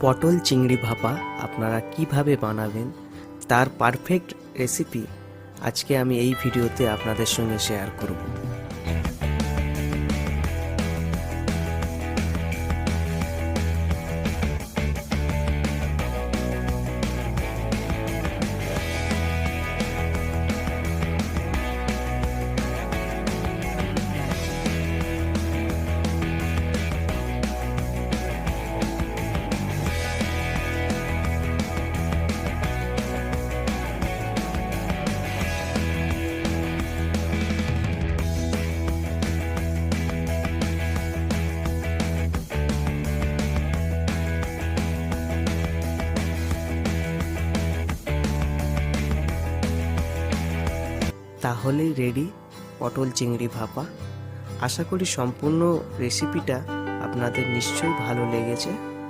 পটল চিংড়ি ভাপা আপনারা কিভাবে বানাবেন তার পারফেক্ট রেসিপি আজকে আমি এই ভিডিওতে আপনাদের সঙ্গে শেয়ার করব। তাহলেই রেডি পটল চিংড়ি ভাপা। আশা করি সম্পূর্ণ রেসিপিটা আপনাদের নিশ্চয়ই ভালো লেগেছে।